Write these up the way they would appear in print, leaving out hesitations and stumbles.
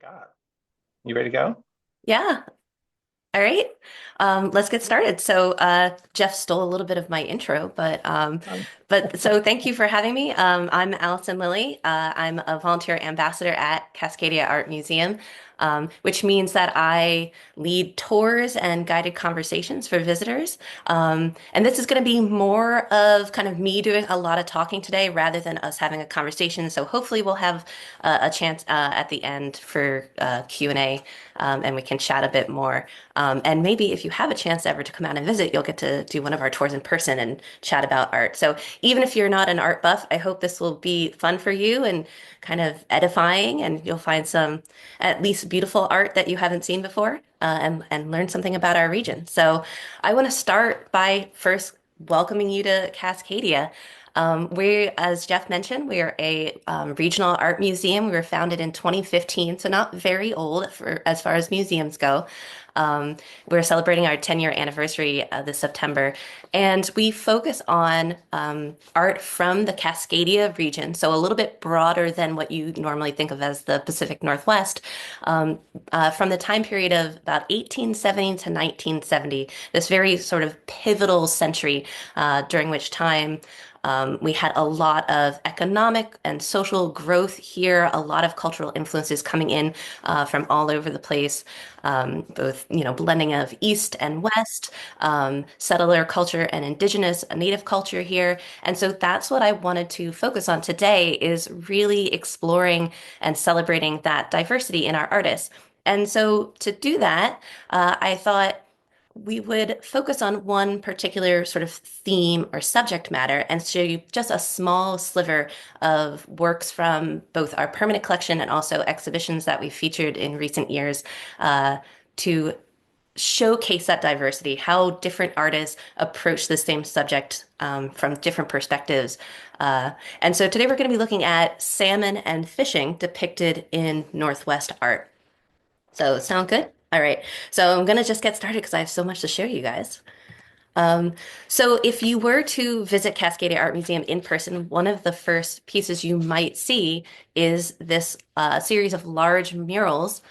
God. You ready to go? Yeah. All right. Let's get started. Jeff stole a little bit of my intro, Um, but thank you for having me. I'm Alison Lilly. I'm a volunteer ambassador at Cascadia Art Museum, which means that I lead tours and guided conversations for visitors. And this is going to be more of kind of me doing a lot of talking today rather than us having a conversation. So hopefully we'll have a chance at the end for Q&A, and we can chat a bit more. And maybe if you have a chance ever to come out and visit, you'll get to do one of our tours in person and chat about art. So even if you're not an art buff, I hope this will be fun for you and kind of edifying, and you'll find some at least beautiful art that you haven't seen before, and learn something about our region. So I want to start by first welcoming you to Cascadia. As Jeff mentioned, we are a regional art museum. We were founded in 2015, so not very old for as far as museums go. We're celebrating our 10-year anniversary this September, and we focus on art from the Cascadia region, so a little bit broader than what you normally think of as the Pacific Northwest, from the time period of about 1870 to 1970, this very sort of pivotal century during which time we had a lot of economic and social growth here, a lot of cultural influences coming in from all over the place, both, blending of East and West, settler culture and Indigenous Native culture here. And so that's what I wanted to focus on today is really exploring and celebrating that diversity in our artists. And so to do that, I thought we would focus on one particular sort of theme or subject matter and show you just a small sliver of works from both our permanent collection and also exhibitions that we've featured in recent years, to showcase that diversity, how different artists approach the same subject from different perspectives. And so today we're going to be looking at salmon and fishing depicted in Northwest art. So sound good? All right. So I'm gonna just get started because I have so much to show you guys. Um, so if you were to visit Cascadia Art Museum in person, one of the first pieces you might see is this series of large murals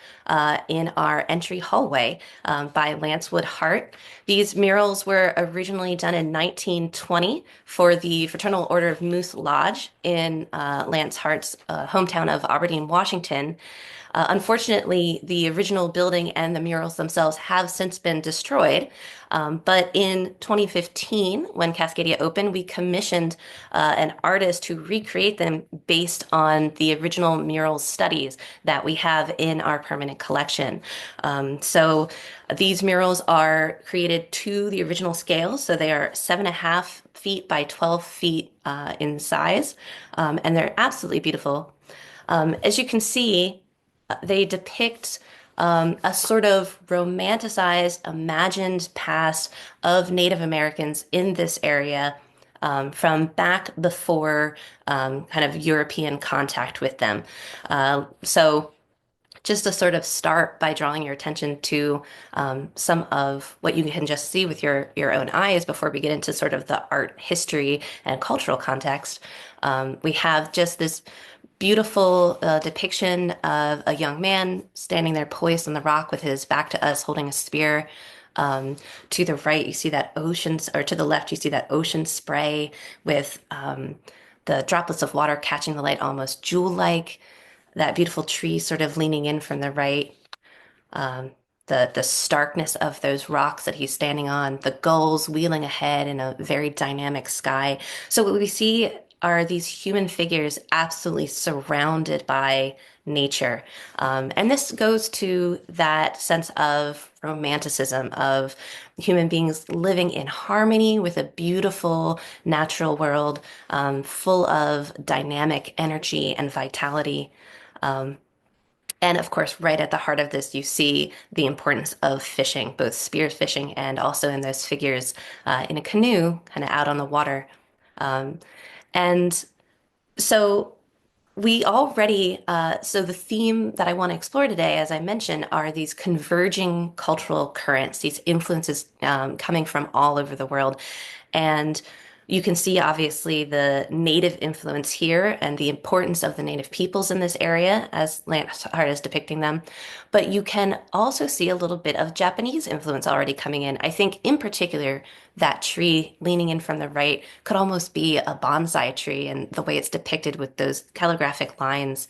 in our entry hallway by Lance Wood Hart. These murals were originally done in 1920 for the Fraternal Order of Moose Lodge in Lance Hart's hometown of Aberdeen, Washington. Unfortunately, the original building and the murals themselves have since been destroyed. But in 2015, when Cascadia opened, we commissioned an artist to recreate them based on the original mural studies that we have in our permanent collection. So these murals are created to the original scale. So they are 7.5 feet by 12 feet in size, and they're absolutely beautiful. As you can see, they depict a sort of romanticized, imagined past of Native Americans in this area, from back before kind of European contact with them. So just to sort of start by drawing your attention to some of what you can just see with your own eyes before we get into sort of the art history and cultural context. We have just this beautiful depiction of a young man standing there poised on the rock with his back to us holding a spear. To the right, you see that or to the left, you see that ocean spray with the droplets of water catching the light almost jewel-like. That beautiful tree sort of leaning in from the right. Um, the starkness of those rocks that he's standing on, the gulls wheeling ahead in a very dynamic sky. So what we see are these human figures absolutely surrounded by nature. And this goes to that sense of romanticism of human beings living in harmony with a beautiful natural world, full of dynamic energy and vitality. Um, and of course, right at the heart of this, you see the importance of fishing, both spear fishing and also in those figures in a canoe, kind of out on the water. Um, and so so the theme that I want to explore today, as I mentioned, are these converging cultural currents, these influences coming from all over the world. And You can see obviously the native influence here and the importance of the native peoples in this area as Lance Hart is depicting them. But you can also see a little bit of Japanese influence already coming in. I think in particular, that tree leaning in from the right could almost be a bonsai tree and the way it's depicted with those calligraphic lines.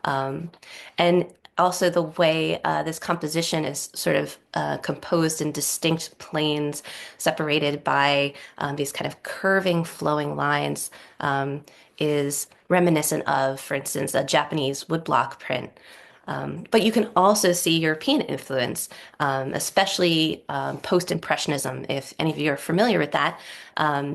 Um, and also the way this composition is sort of composed in distinct planes, separated by these kind of curving, flowing lines, is reminiscent of, for instance, a Japanese woodblock print. But you can also see European influence, especially post-impressionism, if any of you are familiar with that.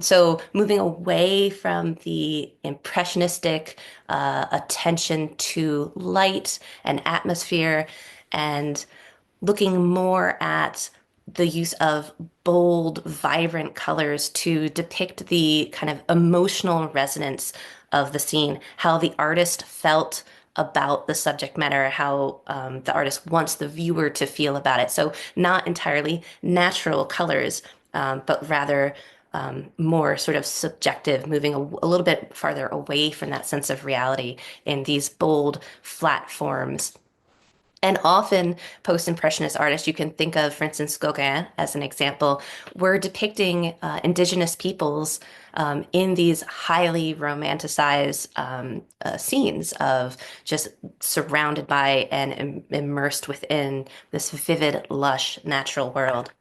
So moving away from the impressionistic attention to light and atmosphere and looking more at the use of bold, vibrant colors to depict the kind of emotional resonance of the scene, how the artist felt about the subject matter, how the artist wants the viewer to feel about it. So, not entirely natural colors, but rather more sort of subjective, moving a little bit farther away from that sense of reality in these bold, flat forms. And often, post-impressionist artists, you can think of, for instance, Gauguin as an example, were depicting indigenous peoples in these highly romanticized scenes of just surrounded by and immersed within this vivid, lush, natural world.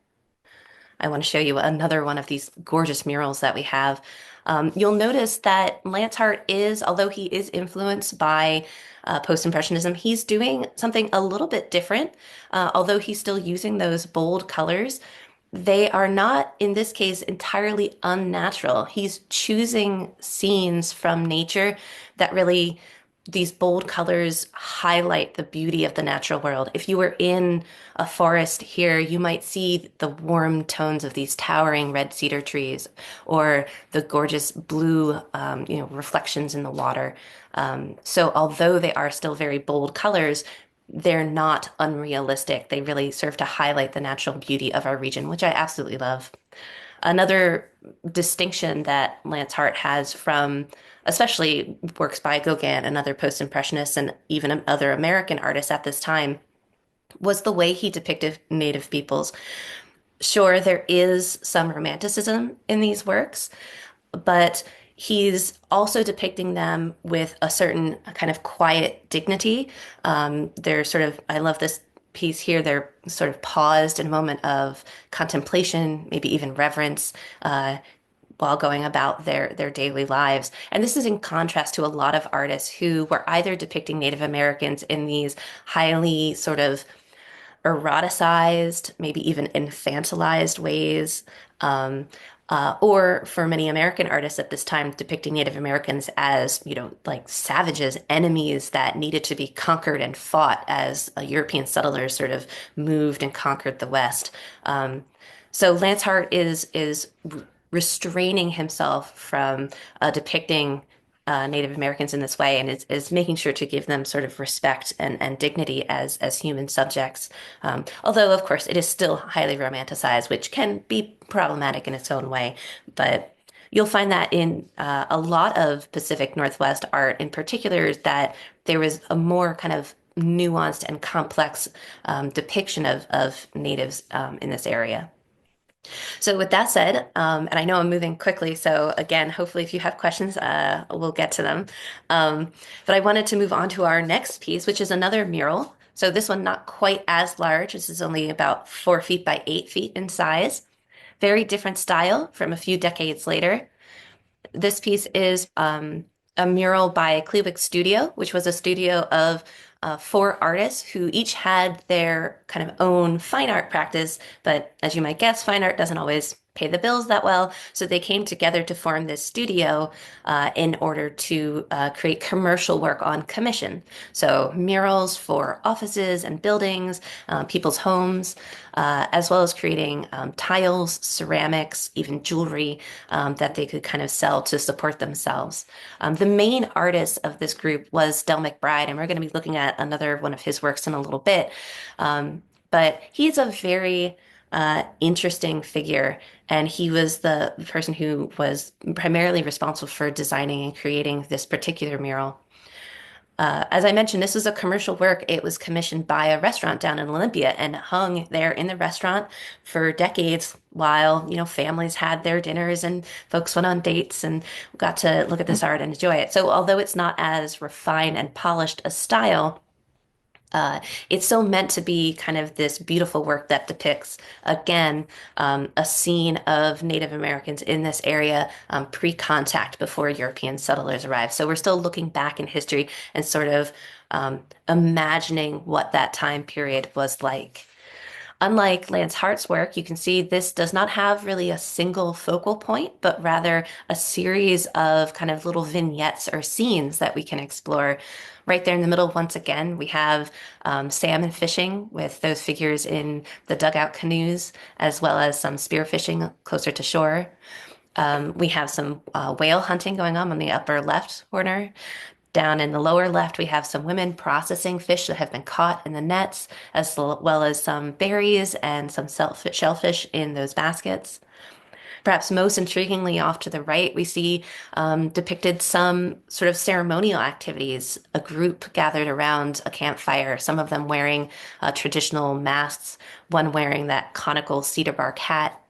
I want to show you another one of these gorgeous murals that we have. You'll notice that Lance Hart is, although he is influenced by post-impressionism, he's doing something a little bit different. Although he's still using those bold colors, they are not, in this case, entirely unnatural. He's choosing scenes from nature that really, these bold colors highlight the beauty of the natural world. If you were in a forest here, you might see the warm tones of these towering red cedar trees or the gorgeous blue, reflections in the water. So although they are still very bold colors, they're not unrealistic. They really serve to highlight the natural beauty of our region, which I absolutely love. Another distinction that Lance Hart has from especially works by Gauguin and other post-impressionists and even other American artists at this time was the way he depicted Native peoples. Sure, there is some romanticism in these works, but he's also depicting them with a certain kind of quiet dignity. They're sort of, I love this piece here, they're sort of paused in a moment of contemplation, maybe even reverence, while going about their daily lives. And this is in contrast to a lot of artists who were either depicting Native Americans in these highly sort of eroticized, maybe even infantilized ways. Or for many American artists at this time, depicting Native Americans as, like savages, enemies that needed to be conquered and fought as European settlers sort of moved and conquered the West. So Lance Hart is restraining himself from depicting Native Americans in this way and is making sure to give them sort of respect and dignity as human subjects. Although, of course, it is still highly romanticized, which can be problematic in its own way. But you'll find that in a lot of Pacific Northwest art, in particular, that there was a more kind of nuanced and complex depiction of natives in this area. So with that said, and I know I'm moving quickly, so again, hopefully if you have questions, we'll get to them. But I wanted to move on to our next piece, which is another mural. So this one not quite as large. This is only about 4 feet by 8 feet in size. Very different style from a few decades later. This piece is a mural by Klewick Studio, which was a studio of four artists who each had their kind of own fine art practice. But as you might guess, fine art doesn't always pay the bills that well. So they came together to form this studio in order to create commercial work on commission. So murals for offices and buildings, people's homes, as well as creating tiles, ceramics, even jewelry that they could kind of sell to support themselves. The main artist of this group was Del McBride, and we're going to be looking at another one of his works in a little bit. But he's a very interesting figure. And he was the person who was primarily responsible for designing and creating this particular mural. As I mentioned, this was a commercial work. It was commissioned by a restaurant down in Olympia and hung there in the restaurant for decades while, families had their dinners and folks went on dates and got to look at this art and enjoy it. So although it's not as refined and polished a style, uh, it's so meant to be kind of this beautiful work that depicts, again, a scene of Native Americans in this area pre-contact before European settlers arrived. So we're still looking back in history and sort of imagining what that time period was like. Unlike Lance Hart's work, you can see this does not have really a single focal point, but rather a series of kind of little vignettes or scenes that we can explore. Right there in the middle, once again, we have salmon fishing with those figures in the dugout canoes, as well as some spear fishing closer to shore. We have some whale hunting going on the upper left corner. Down in the lower left, we have some women processing fish that have been caught in the nets, as well as some berries and some shellfish in those baskets. Perhaps most intriguingly, off to the right, we see depicted some sort of ceremonial activities, a group gathered around a campfire, some of them wearing traditional masks, one wearing that conical cedar bark hat,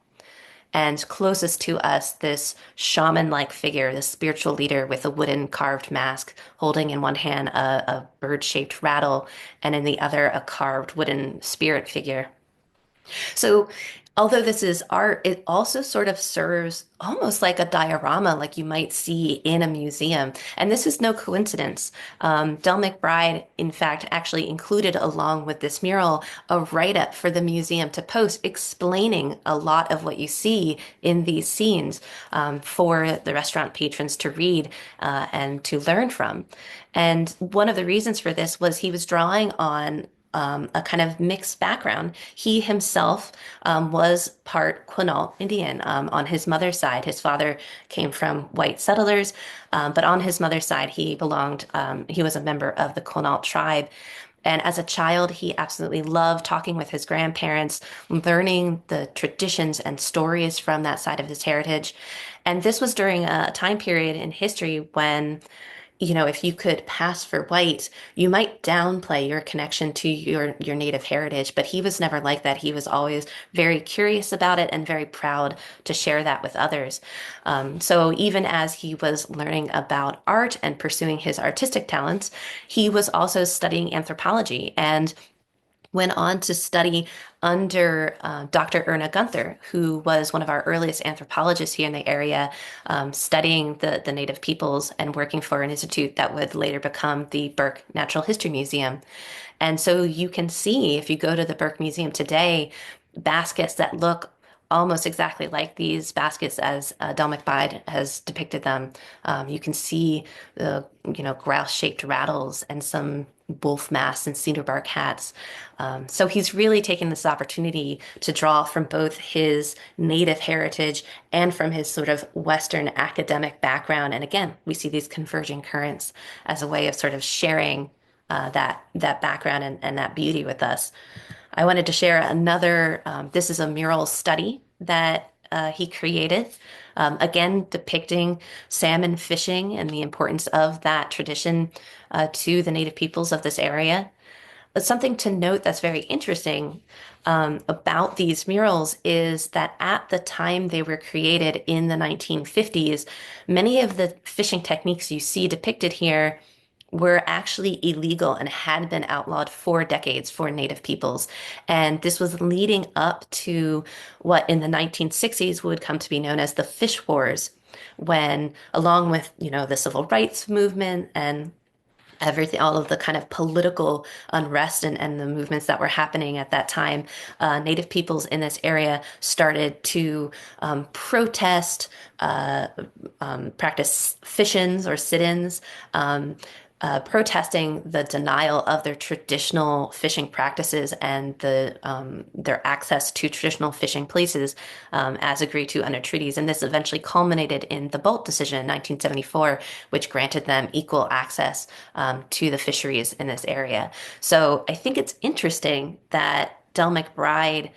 and closest to us, this shaman-like figure, this spiritual leader with a wooden carved mask, holding in one hand a bird-shaped rattle, and in the other a carved wooden spirit figure. So, although this is art, it also sort of serves almost like a diorama, like you might see in a museum. And this is no coincidence. Del McBride, in fact, actually included along with this mural a write-up for the museum to post explaining a lot of what you see in these scenes for the restaurant patrons to read and to learn from. And one of the reasons for this was he was drawing on a kind of mixed background. He himself was part Quinault Indian on his mother's side. His father came from white settlers, but on his mother's side, he was a member of the Quinault tribe. And as a child, he absolutely loved talking with his grandparents, learning the traditions and stories from that side of his heritage. And this was during a time period in history when if you could pass for white, you might downplay your connection to your native heritage, but he was never like that. He was always very curious about it and very proud to share that with others. So even as he was learning about art and pursuing his artistic talents, he was also studying anthropology and went on to study under Dr. Erna Gunther, who was one of our earliest anthropologists here in the area, studying the native peoples and working for an institute that would later become the Burke Natural History Museum. And so you can see, if you go to the Burke Museum today, baskets that look almost exactly like these baskets as Del McBride has depicted them. You can see the, grouse-shaped rattles and some wolf masks and cedar bark hats. So he's really taken this opportunity to draw from both his native heritage and from his sort of Western academic background. And again, we see these converging currents as a way of sort of sharing that background and that beauty with us. I wanted to share another. This is a mural study that he created, again depicting salmon fishing and the importance of that tradition to the native peoples of this area. But something to note that's very interesting about these murals is that at the time they were created in the 1950s, many of the fishing techniques you see depicted here were actually illegal and had been outlawed for decades for Native peoples. And this was leading up to what in the 1960s would come to be known as the fish wars, when, along with, the civil rights movement and everything, all of the kind of political unrest and the movements that were happening at that time, Native peoples in this area started to protest, practice fish-ins or sit-ins, protesting the denial of their traditional fishing practices and their access to traditional fishing places as agreed to under treaties. And this eventually culminated in the Bolt decision in 1974, which granted them equal access to the fisheries in this area. So I think it's interesting that Del McBride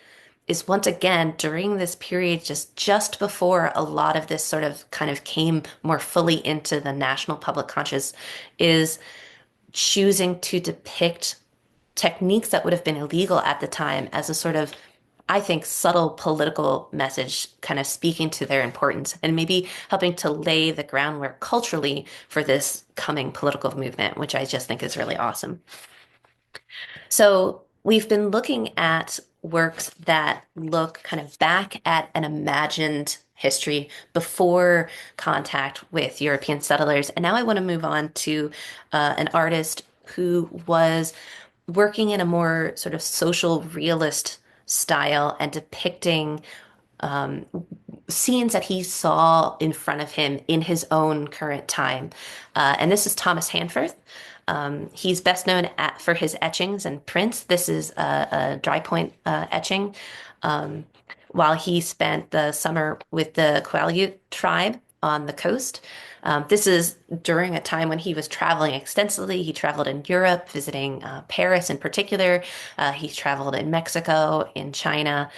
is once again during this period, just before a lot of this sort of kind of came more fully into the national public conscious, is choosing to depict techniques that would have been illegal at the time as a sort of, I think, subtle political message, kind of speaking to their importance and maybe helping to lay the groundwork culturally for this coming political movement, which I just think is really awesome. So we've been looking at works that look kind of back at an imagined history before contact with European settlers. And now I want to move on to an artist who was working in a more sort of social realist style and depicting um, scenes that he saw in front of him in his own current time. And this is Thomas Hanforth. He's best known for his etchings and prints. This is a dry point etching. Um, while he spent the summer with the Quileute tribe on the coast. This is during a time when he was traveling extensively. He traveled in Europe, visiting Paris in particular. He traveled in Mexico, in China.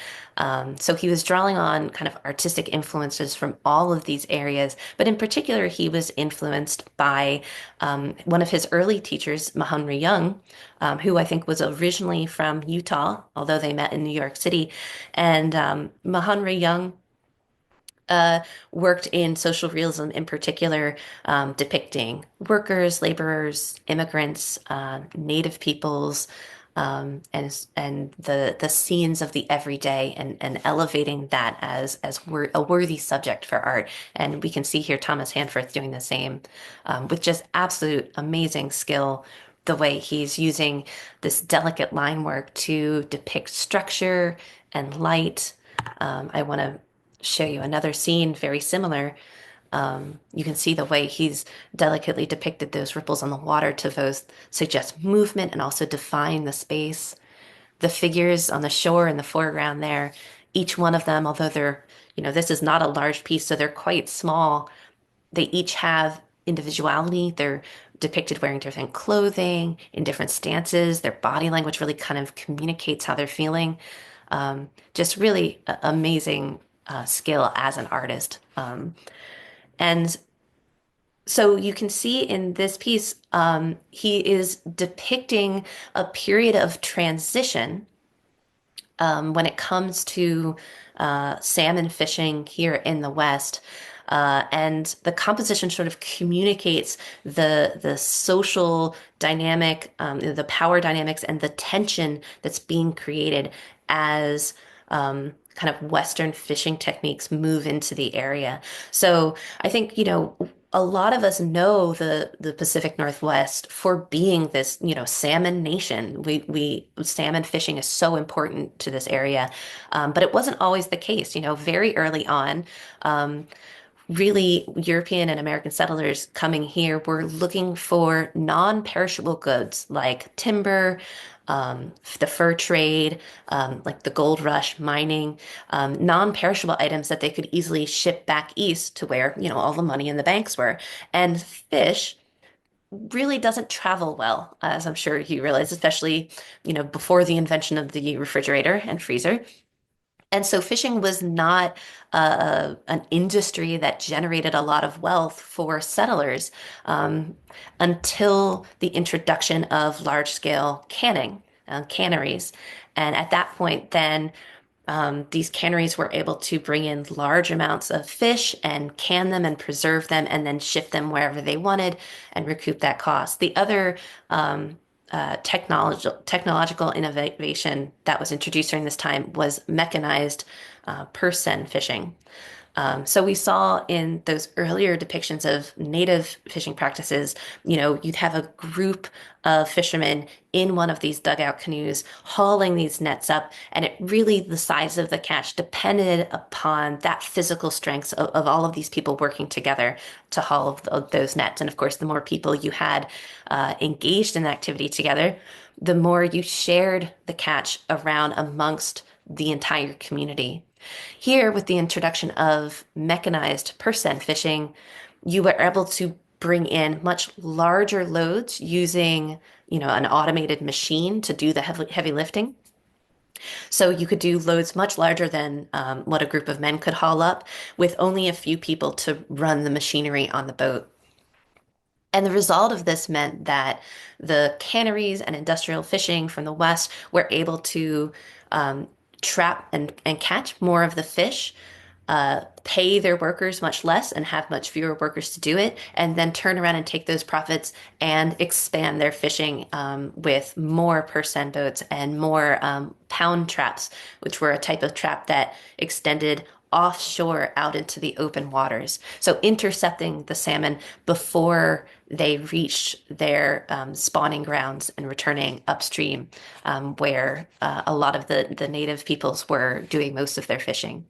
So he was drawing on kind of artistic influences from all of these areas. But in particular, he was influenced by one of his early teachers, Mahonry Young, who I think was originally from Utah, although they met in New York City. And Mahonry Young uh, worked in social realism in particular, depicting workers, laborers, immigrants, native peoples, and the scenes of the everyday and elevating that as a worthy subject for art. And we can see here Thomas Hanforth doing the same with just absolute amazing skill. The way he's using this delicate line work to depict structure and light. I want to show you another scene very similar. You can see the way he's delicately depicted those ripples on the water to both suggest movement and also define the space. The figures on the shore in the foreground there, each one of them, although they're, this is not a large piece, so they're quite small, they each have individuality. They're depicted wearing different clothing in different stances. Their body language really kind of communicates how they're feeling. Just really amazing skill as an artist. And so you can see in this piece, he is depicting a period of transition when it comes to salmon fishing here in the West. And the composition sort of communicates the social dynamic, the power dynamics, and the tension that's being created as kind of Western fishing techniques move into the area. So I think, a lot of us know the Pacific Northwest for being this, salmon nation. We salmon fishing is so important to this area, but it wasn't always the case. Very early on, really European and American settlers coming here were looking for non-perishable goods like timber, the fur trade, like the gold rush, mining, non-perishable items that they could easily ship back east to where, all the money in the banks were. And fish really doesn't travel well, as I'm sure you realize, especially, before the invention of the refrigerator and freezer. And so fishing was not an industry that generated a lot of wealth for settlers until the introduction of large-scale canning, canneries. And at that point, then these canneries were able to bring in large amounts of fish and can them and preserve them and then ship them wherever they wanted and recoup that cost. The other technological innovation that was introduced during this time was mechanized purse seine fishing. So we saw in those earlier depictions of native fishing practices, you'd have a group of fishermen in one of these dugout canoes hauling these nets up, and it really, the size of the catch depended upon that physical strength of all of these people working together to haul those nets. And of course, the more people you had engaged in the activity together, the more you shared the catch around amongst the entire community. Here, with the introduction of mechanized purse seine fishing, you were able to bring in much larger loads using, an automated machine to do the heavy lifting. So you could do loads much larger than what a group of men could haul up with only a few people to run the machinery on the boat. And the result of this meant that the canneries and industrial fishing from the West were able to um, trap and catch more of the fish, pay their workers much less and have much fewer workers to do it, and then turn around and take those profits and expand their fishing with more person boats and more pound traps, which were a type of trap that extended offshore out into the open waters. So intercepting the salmon before they reached their spawning grounds and returning upstream, where a lot of the native peoples were doing most of their fishing.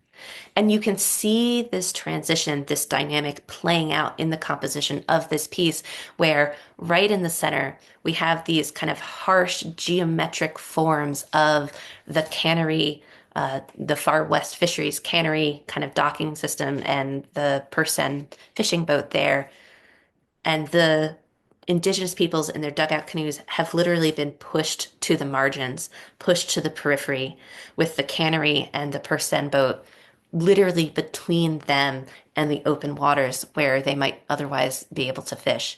And you can see this transition, this dynamic playing out in the composition of this piece, where right in the center, we have these kind of harsh geometric forms of the cannery, the Far West Fisheries cannery kind of docking system, and the person fishing boat there. And the indigenous peoples in their dugout canoes have literally been pushed to the margins, pushed to the periphery, with the cannery and the person boat literally between them and the open waters where they might otherwise be able to fish.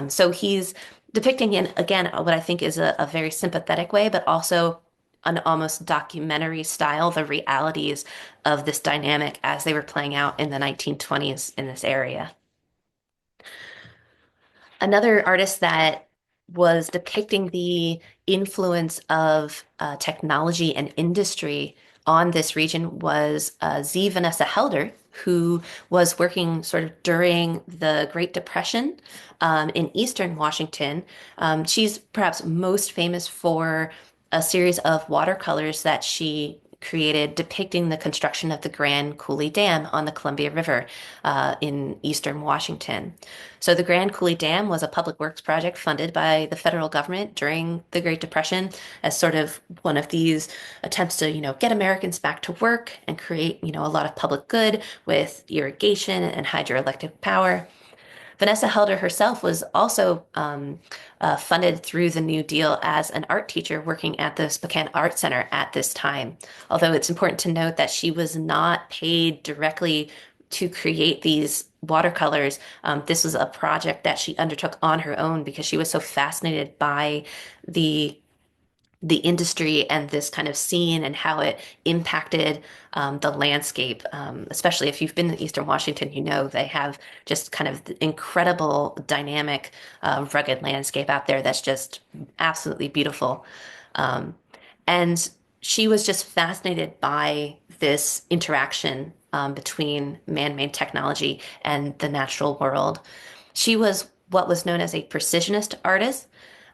So he's depicting in, again, what I think is a very sympathetic way, but also an almost documentary style, the realities of this dynamic as they were playing out in the 1920s in this area. Another artist that was depicting the influence of technology and industry on this region was Z. Vanessa Helder, who was working sort of during the Great Depression in Eastern Washington. She's perhaps most famous for a series of watercolors that she created depicting the construction of the Grand Coulee Dam on the Columbia River in Eastern Washington. So the Grand Coulee Dam was a public works project funded by the federal government during the Great Depression as sort of one of these attempts to, get Americans back to work and create, a lot of public good with irrigation and hydroelectric power. Vanessa Helder herself was also funded through the New Deal as an art teacher working at the Spokane Art Center at this time. Although it's important to note that she was not paid directly to create these watercolors. This was a project that she undertook on her own because she was so fascinated by the the industry and this kind of scene and how it impacted the landscape. Especially if you've been to Eastern Washington, they have just kind of incredible, dynamic, rugged landscape out there that's just absolutely beautiful. Um, and she was just fascinated by this interaction between man-made technology and the natural world. She was what was known as a precisionist artist.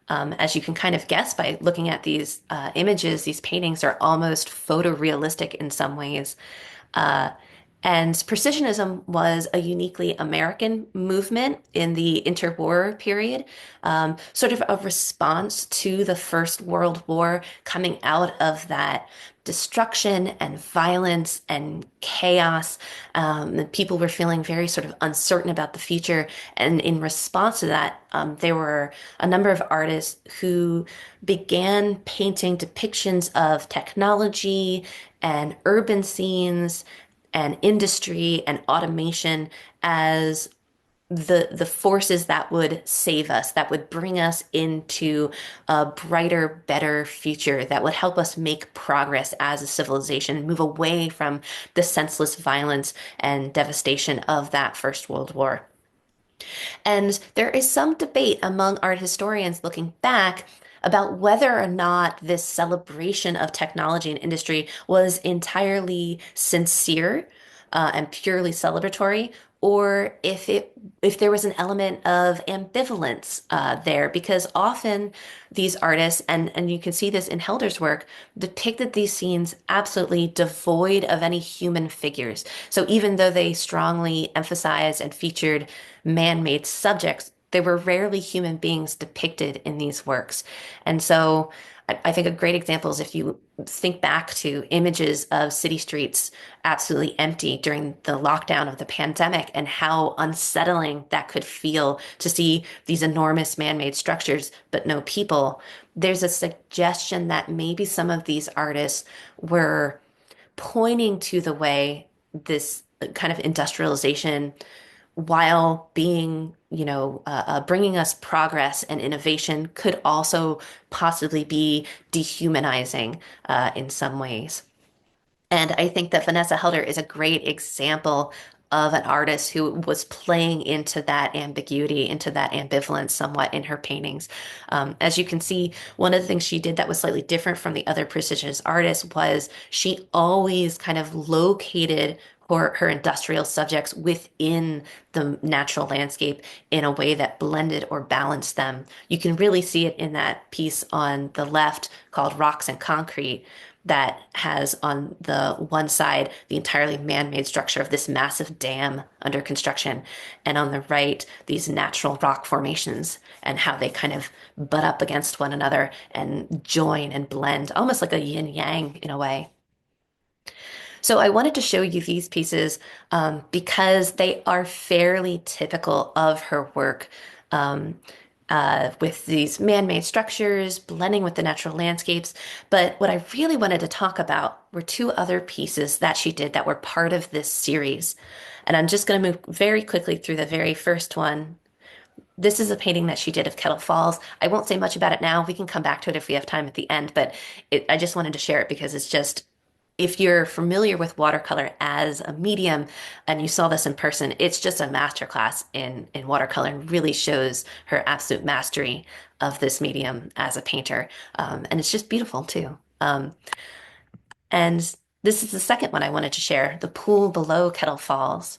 As you can kind of guess by looking at these images, these paintings are almost photorealistic in some ways. Uh, and Precisionism was a uniquely American movement in the interwar period, sort of a response to the First World War, coming out of that destruction and violence and chaos. And people were feeling very sort of uncertain about the future. And in response to that, there were a number of artists who began painting depictions of technology and urban scenes and industry and automation as the forces that would save us, that would bring us into a brighter, better future, that would help us make progress as a civilization, move away from the senseless violence and devastation of that First World War. And there is some debate among art historians looking back about whether or not this celebration of technology and industry was entirely sincere and purely celebratory, or if there was an element of ambivalence there, because often these artists, and you can see this in Helder's work, depicted these scenes absolutely devoid of any human figures. So even though they strongly emphasized and featured man-made subjects, there were rarely human beings depicted in these works. And so I think a great example is if you think back to images of city streets absolutely empty during the lockdown of the pandemic and how unsettling that could feel to see these enormous man-made structures, but no people. There's a suggestion that maybe some of these artists were pointing to the way this kind of industrialization, while being, bringing us progress and innovation, could also possibly be dehumanizing in some ways. And I think that Vanessa Helder is a great example of an artist who was playing into that ambiguity, into that ambivalence somewhat in her paintings. As you can see, one of the things she did that was slightly different from the other precisionist artists was she always kind of located her industrial subjects within the natural landscape in a way that blended or balanced them. You can really see it in that piece on the left called Rocks and Concrete, that has on the one side the entirely man-made structure of this massive dam under construction, and on the right these natural rock formations and how they kind of butt up against one another and join and blend, almost like a yin yang in a way. So I wanted to show you these pieces because they are fairly typical of her work. Um, with these man-made structures, blending with the natural landscapes. But what I really wanted to talk about were two other pieces that she did that were part of this series. And I'm just going to move very quickly through the very first one. This is a painting that she did of Kettle Falls. I won't say much about it now. We can come back to it if we have time at the end, but I just wanted to share it because it's just, if you're familiar with watercolor as a medium and you saw this in person, it's just a masterclass in watercolor and really shows her absolute mastery of this medium as a painter. And it's just beautiful too. And this is the second one I wanted to share, The Pool Below Kettle Falls.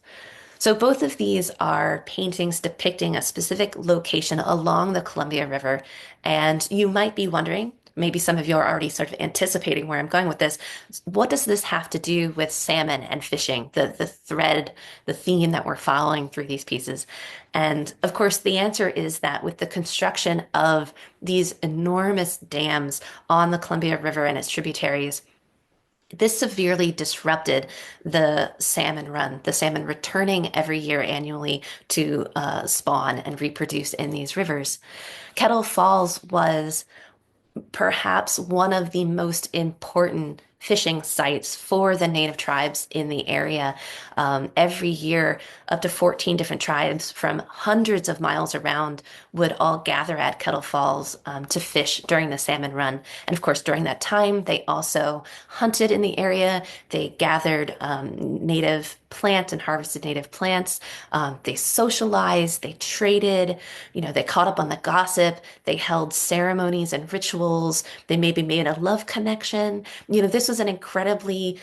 So both of these are paintings depicting a specific location along the Columbia River. And you might be wondering, maybe some of you are already sort of anticipating where I'm going with this. What does this have to do with salmon and fishing, the thread, the theme that we're following through these pieces? And of course, the answer is that with the construction of these enormous dams on the Columbia River and its tributaries, this severely disrupted the salmon run, the salmon returning every year annually to spawn and reproduce in these rivers. Kettle Falls was perhaps one of the most important fishing sites for the native tribes in the area. Every year, up to 14 different tribes from hundreds of miles around would all gather at Kettle Falls to fish during the salmon run. And of course, during that time, they also hunted in the area. They gathered native plant and harvested native plants. They socialized, they traded, they caught up on the gossip, they held ceremonies and rituals, they maybe made a love connection. This was an incredibly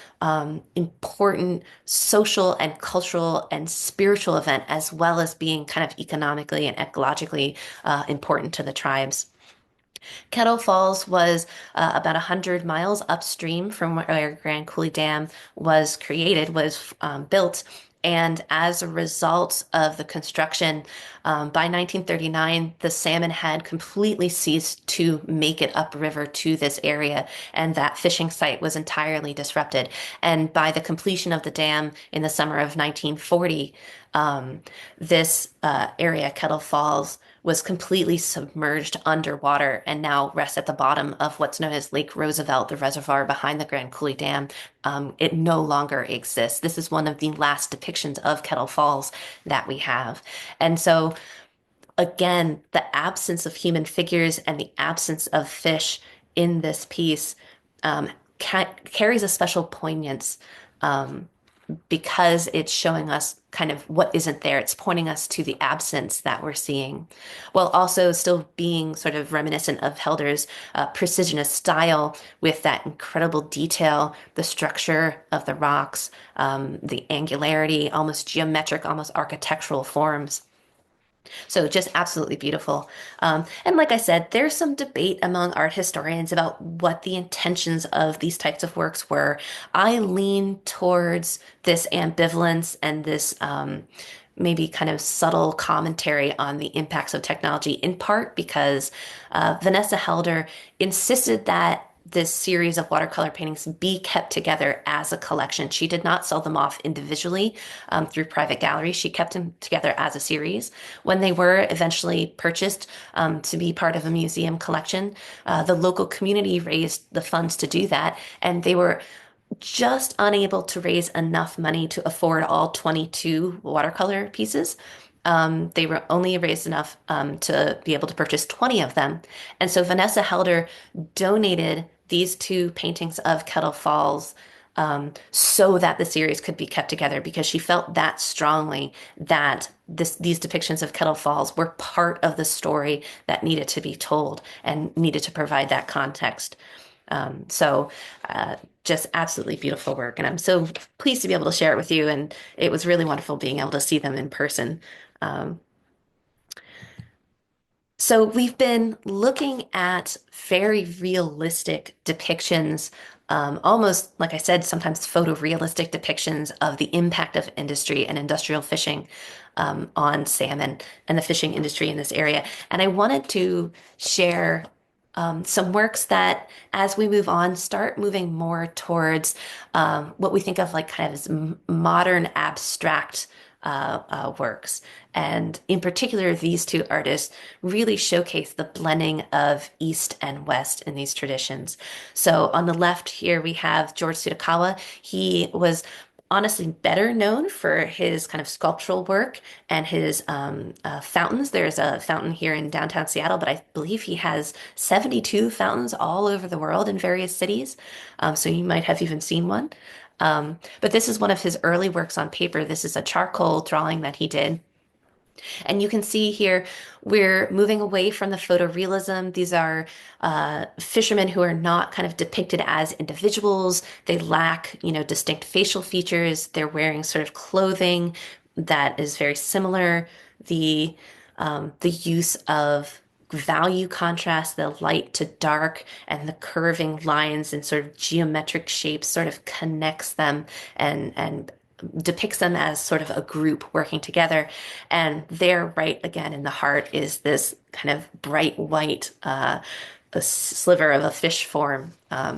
important social and cultural and spiritual event, as well as being kind of economically and ecologically important to the tribes. Kettle Falls was about 100 miles upstream from where Grand Coulee Dam was created, was built. And as a result of the construction, by 1939, the salmon had completely ceased to make it upriver to this area, and that fishing site was entirely disrupted. And by the completion of the dam in the summer of 1940, this area, Kettle Falls, was completely submerged underwater and now rests at the bottom of what's known as Lake Roosevelt, the reservoir behind the Grand Coulee Dam. It no longer exists. This is one of the last depictions of Kettle Falls that we have. And so, again, the absence of human figures and the absence of fish in this piece carries a special poignance. Because it's showing us kind of what isn't there. It's pointing us to the absence that we're seeing, while also still being sort of reminiscent of Helder's precisionist style with that incredible detail, the structure of the rocks, the angularity, almost geometric, almost architectural forms. So just absolutely beautiful. And like I said, there's some debate among art historians about what the intentions of these types of works were. I lean towards this ambivalence and this maybe kind of subtle commentary on the impacts of technology, in part because Vanessa Helder insisted that this series of watercolor paintings be kept together as a collection. She did not sell them off individually through private galleries. She kept them together as a series. When they were eventually purchased to be part of a museum collection, the local community raised the funds to do that, and they were just unable to raise enough money to afford all 22 watercolor pieces. They were only raised enough to be able to purchase 20 of them. And so Vanessa Helder donated these two paintings of Kettle Falls so that the series could be kept together because she felt that strongly that these depictions of Kettle Falls were part of the story that needed to be told and needed to provide that context. So just absolutely beautiful work. And I'm so pleased to be able to share it with you. And it was really wonderful being able to see them in person. Um, so we've been looking at very realistic depictions, almost like I said, sometimes photorealistic depictions of the impact of industry and industrial fishing on salmon and the fishing industry in this area. And I wanted to share some works that, as we move on, start moving more towards what we think of like kind of as modern abstract works. And in particular, these two artists really showcase the blending of East and West in these traditions. So on the left here, we have George Tsutakawa. He was honestly better known for his kind of sculptural work and his fountains. There's a fountain here in downtown Seattle, but I believe he has 72 fountains all over the world in various cities. So you might have even seen one. But this is one of his early works on paper. This is a charcoal drawing that he did. And you can see here, we're moving away from the photorealism. These are fishermen who are not kind of depicted as individuals. They lack, distinct facial features. They're wearing sort of clothing that is very similar. The use of value contrast, the light to dark, and the curving lines and sort of geometric shapes sort of connects them and depicts them as sort of a group working together. And there, right again in the heart, is this kind of bright white, a sliver of a fish form,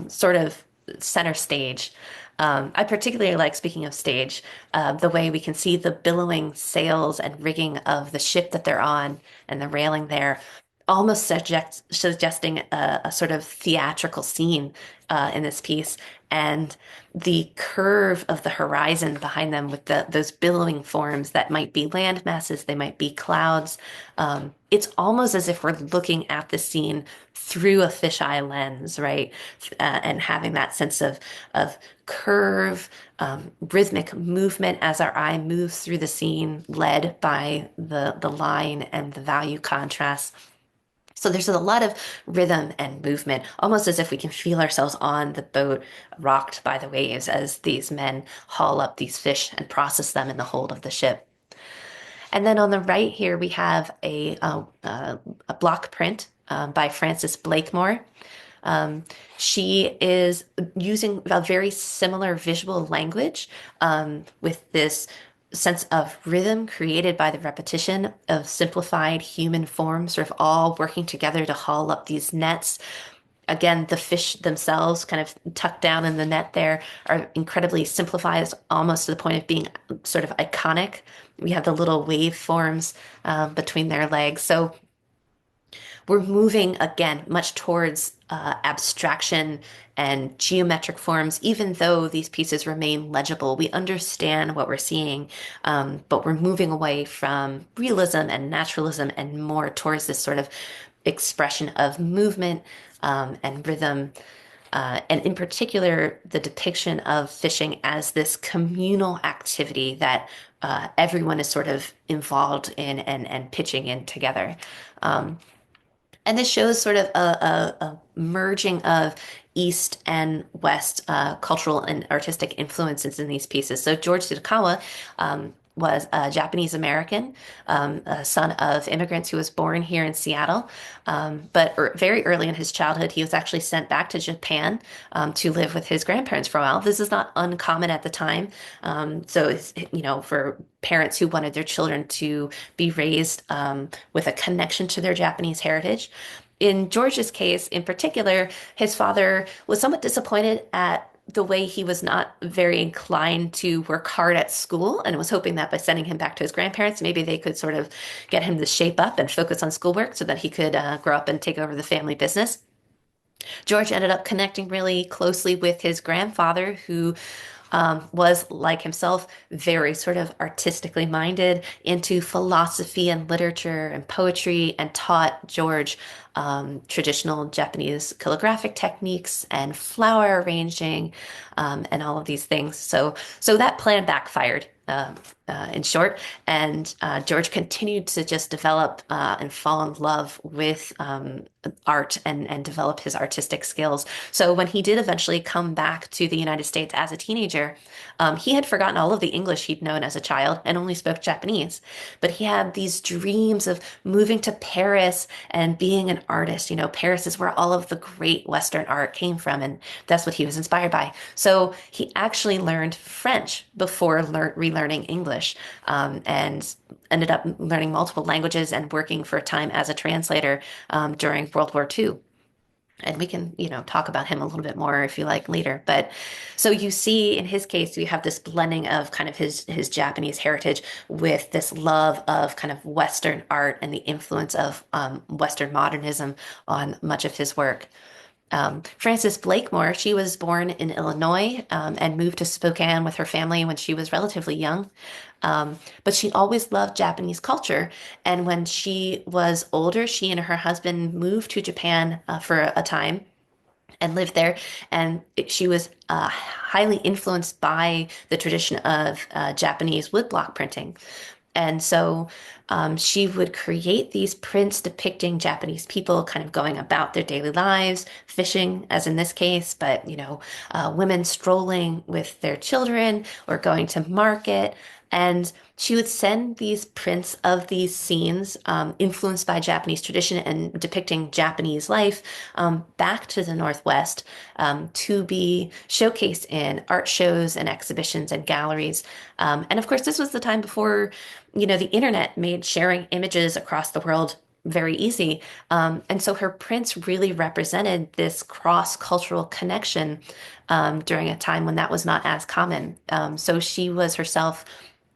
sort of center stage. I particularly like, speaking of stage, the way we can see the billowing sails and rigging of the ship that they're on and the railing there, almost suggesting a sort of theatrical scene in this piece. And the curve of the horizon behind them with those billowing forms that might be land masses, they might be clouds. It's almost as if we're looking at the scene through a fisheye lens, right? And having that sense of curve, rhythmic movement as our eye moves through the scene, led by the line and the value contrast. So there's a lot of rhythm and movement, almost as if we can feel ourselves on the boat, rocked by the waves as these men haul up these fish and process them in the hold of the ship. And then on the right here, we have a block print by Frances Blakemore. She is using a very similar visual language with this sense of rhythm created by the repetition of simplified human forms, sort of all working together to haul up these nets. Again, the fish themselves, kind of tucked down in the net there, are incredibly simplified, almost to the point of being sort of iconic. We have the little wave forms between their legs. So we're moving again much towards abstraction and geometric forms, even though these pieces remain legible. We understand what we're seeing, but we're moving away from realism and naturalism and more towards this sort of expression of movement and rhythm. And in particular, the depiction of fishing as this communal activity that everyone is sort of involved in and pitching in together. And this shows sort of a merging of East and West cultural and artistic influences in these pieces. So George Tsutakawa was a Japanese American, a son of immigrants who was born here in Seattle. But very early in his childhood, he was actually sent back to Japan to live with his grandparents for a while. This is not uncommon at the time. So it's, for parents who wanted their children to be raised with a connection to their Japanese heritage. In George's case, in particular, his father was somewhat disappointed at the way he was not very inclined to work hard at school and was hoping that by sending him back to his grandparents, maybe they could sort of get him to shape up and focus on schoolwork so that he could grow up and take over the family business. George ended up connecting really closely with his grandfather, who was, like himself, very sort of artistically minded, into philosophy and literature and poetry, and taught George traditional Japanese calligraphic techniques and flower arranging, and all of these things. So that plan backfired. In short, and George continued to just develop and fall in love with art and develop his artistic skills. So when he did eventually come back to the United States as a teenager, he had forgotten all of the English he'd known as a child and only spoke Japanese. But he had these dreams of moving to Paris and being an artist. Paris is where all of the great Western art came from, and that's what he was inspired by. So he actually learned French before relearning English, and ended up learning multiple languages and working for a time as a translator during World War II. And we can, talk about him a little bit more if you like later. But so you see, in his case, you have this blending of kind of his Japanese heritage with this love of kind of Western art and the influence of Western modernism on much of his work. Frances Blakemore, she was born in Illinois, and moved to Spokane with her family when she was relatively young. But she always loved Japanese culture. And when she was older, she and her husband moved to Japan for a time and lived there. And she was highly influenced by the tradition of Japanese woodblock printing. And so she would create these prints depicting Japanese people kind of going about their daily lives, fishing, as in this case, but, women strolling with their children or going to market. And she would send these prints of these scenes, influenced by Japanese tradition and depicting Japanese life, back to the Northwest, to be showcased in art shows and exhibitions and galleries. And of course, this was the time before, the internet made sharing images across the world very easy. And so her prints really represented this cross-cultural connection during a time when that was not as common. So she was herself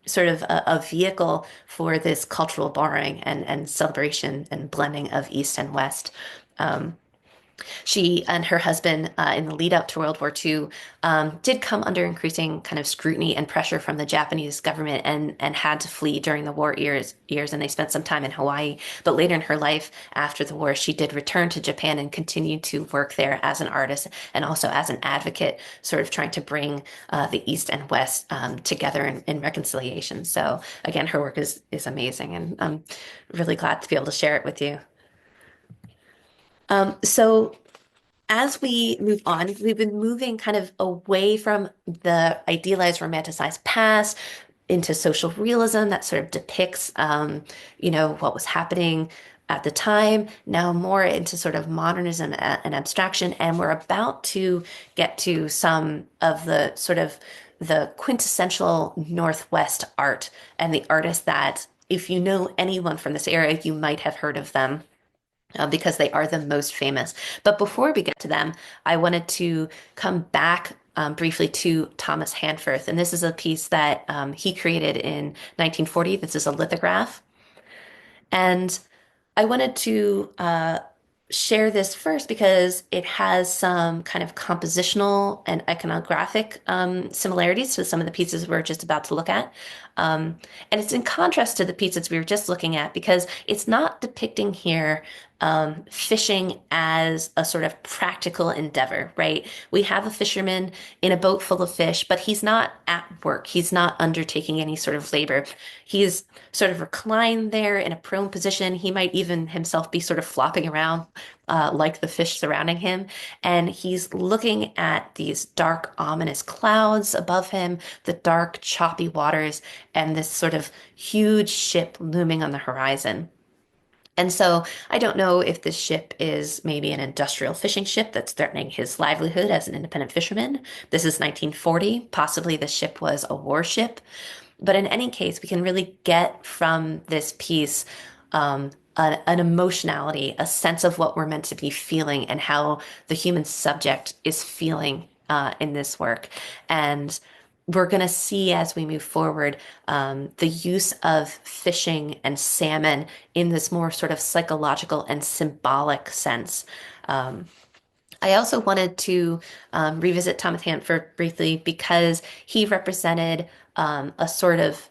sort of a vehicle for this cultural borrowing and celebration and blending of East and West. Um, she and her husband, in the lead up to World War II, did come under increasing kind of scrutiny and pressure from the Japanese government, and had to flee during the war years, and they spent some time in Hawaii. But later in her life, after the war, she did return to Japan and continued to work there as an artist and also as an advocate, sort of trying to bring the East and West together in reconciliation. So again, her work is amazing, and I'm really glad to be able to share it with you. So as we move on, we've been moving kind of away from the idealized, romanticized past into social realism that sort of depicts, what was happening at the time, now more into sort of modernism and abstraction. And we're about to get to some of the sort of the quintessential Northwest art and the artists that, if you know anyone from this area, you might have heard of them, because they are the most famous. But before we get to them, I wanted to come back briefly to Thomas Hanforth. And this is a piece that he created in 1940. This is a lithograph. And I wanted to share this first because it has some kind of compositional and iconographic similarities to some of the pieces we're just about to look at. And it's in contrast to the pieces we were just looking at because it's not depicting here fishing as a sort of practical endeavor, right? We have a fisherman in a boat full of fish, but he's not at work. He's not undertaking any sort of labor. He's sort of reclined there in a prone position. He might even himself be sort of flopping around like the fish surrounding him. And he's looking at these dark, ominous clouds above him, the dark, choppy waters, and this sort of huge ship looming on the horizon. And so I don't know if this ship is maybe an industrial fishing ship that's threatening his livelihood as an independent fisherman. This is 1940. Possibly the ship was a warship. But in any case, we can really get from this piece an emotionality, a sense of what we're meant to be feeling and how the human subject is feeling in this work. And we're going to see as we move forward the use of fishing and salmon in this more sort of psychological and symbolic sense. Um, I also wanted to revisit Thomas Hanford briefly because he represented a sort of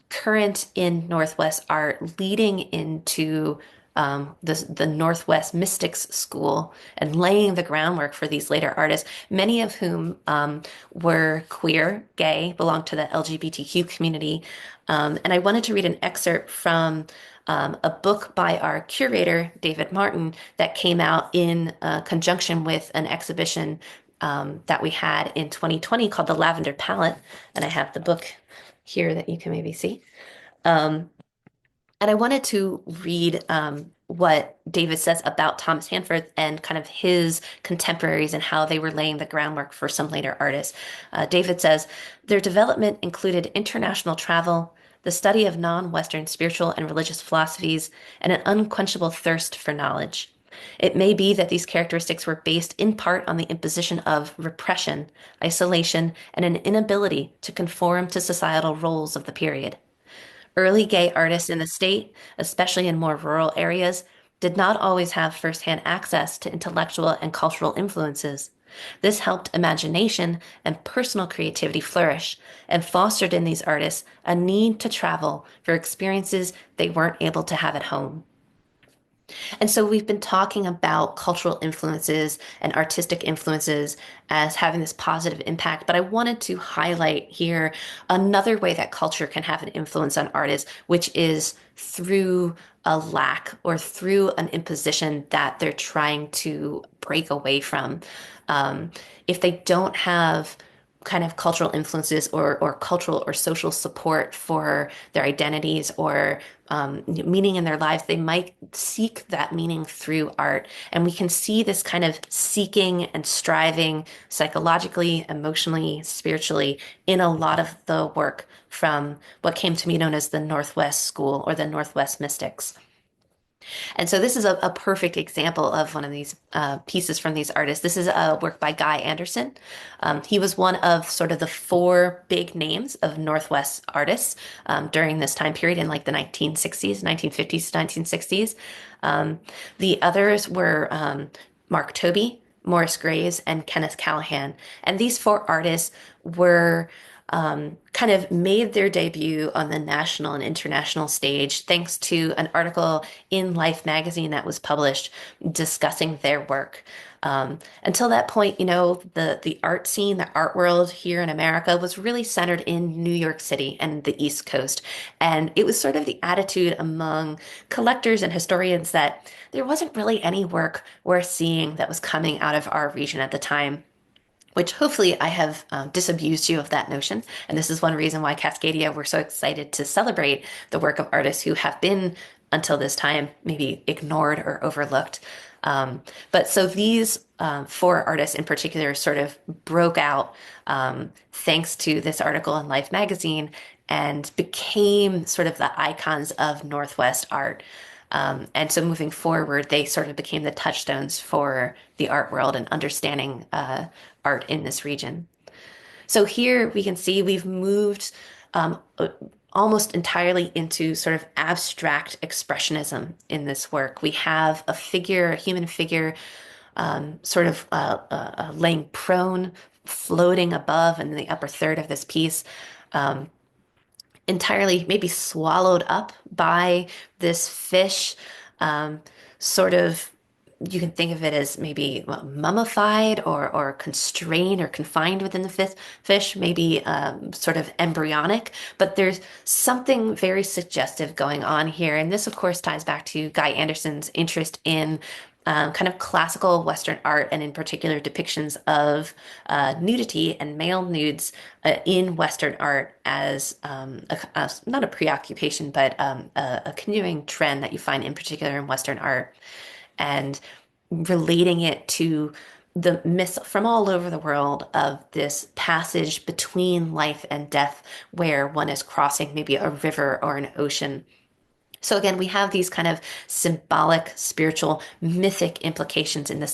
current in Northwest art leading into the Northwest Mystics School and laying the groundwork for these later artists, many of whom were queer, gay, belonged to the LGBTQ community. And I wanted to read an excerpt from a book by our curator, David Martin, that came out in conjunction with an exhibition that we had in 2020 called The Lavender Palette. And I have the book here that you can maybe see. Um, and I wanted to read what David says about Thomas Hanford and kind of his contemporaries and how they were laying the groundwork for some later artists. David says, their development included international travel, the study of non-Western spiritual and religious philosophies, and an unquenchable thirst for knowledge. It may be that these characteristics were based in part on the imposition of repression, isolation, and an inability to conform to societal roles of the period. Early gay artists in the state, especially in more rural areas, did not always have firsthand access to intellectual and cultural influences. This helped imagination and personal creativity flourish and fostered in these artists a need to travel for experiences they weren't able to have at home. And so we've been talking about cultural influences and artistic influences as having this positive impact, but I wanted to highlight here another way that culture can have an influence on artists, which is through a lack or through an imposition that they're trying to break away from. If they don't have kind of cultural influences or cultural or social support for their identities or meaning in their lives, they might seek that meaning through art. And we can see this kind of seeking and striving psychologically, emotionally, spiritually in a lot of the work from what came to be known as the Northwest School or the Northwest Mystics. And so this is a perfect example of one of these pieces from these artists. This is a work by Guy Anderson. He was one of sort of the four big names of Northwest artists during this time period in like the 1960s, 1950s, 1960s. The others were Mark Toby, Morris Graves, and Kenneth Callahan. And these four artists were kind of made their debut on the national and international stage thanks to an article in Life magazine that was published discussing their work. Until that point, you know, the art scene, the art world here in America was really centered in New York City and the East Coast. And it was sort of the attitude among collectors and historians that there wasn't really any work worth seeing that was coming out of our region at the time, which hopefully I have disabused you of that notion. And this is one reason why Cascadia, we're so excited to celebrate the work of artists who have been, until this time, maybe ignored or overlooked. But so these four artists in particular sort of broke out thanks to this article in Life magazine and became sort of the icons of Northwest art. And so moving forward, they sort of became the touchstones for the art world and understanding art in this region. So here we can see we've moved almost entirely into sort of abstract expressionism in this work. We have a figure, a human figure, sort of laying prone, floating above in the upper third of this piece. Entirely maybe swallowed up by this fish. Um, sort of, you can think of it as maybe mummified or constrained or confined within the fish, maybe sort of embryonic. But there's something very suggestive going on here. And this, of course, ties back to Guy Anderson's interest in kind of classical Western art, and in particular depictions of nudity and male nudes in Western art as not a preoccupation, but a continuing trend that you find in particular in Western art, and relating it to the myths from all over the world of this passage between life and death, where one is crossing maybe a river or an ocean. So again, we have these kind of symbolic, spiritual, mythic implications in the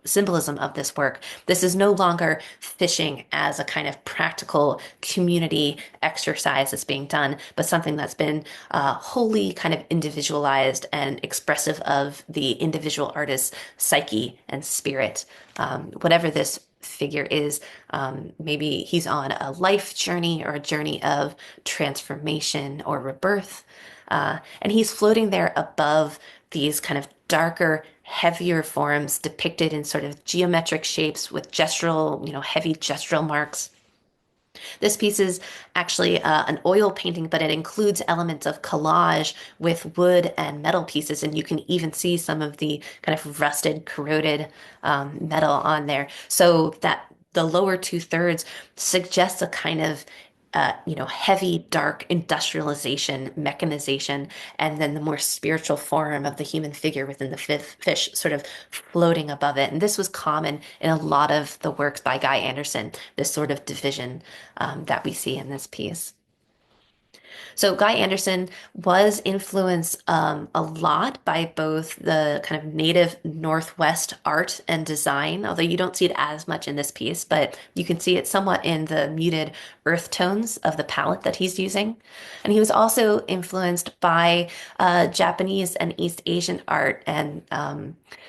symbolism of this work. This is no longer fishing as a kind of practical community exercise that's being done, but something that's been wholly kind of individualized and expressive of the individual artist's psyche and spirit. Whatever this figure is, maybe he's on a life journey or a journey of transformation or rebirth. And he's floating there above these kind of darker, heavier forms depicted in sort of geometric shapes with gestural, heavy gestural marks. This piece is actually an oil painting, but it includes elements of collage with wood and metal pieces, and you can even see some of the kind of rusted, corroded metal on there. So that the lower two-thirds suggests a kind of heavy, dark industrialization, mechanization, and then the more spiritual form of the human figure within the fish sort of floating above it. And this was common in a lot of the works by Guy Anderson, this sort of division that we see in this piece. So Guy Anderson was influenced a lot by both the kind of native Northwest art and design, although you don't see it as much in this piece, but you can see it somewhat in the muted earth tones of the palette that he's using. And he was also influenced by Japanese and East Asian art and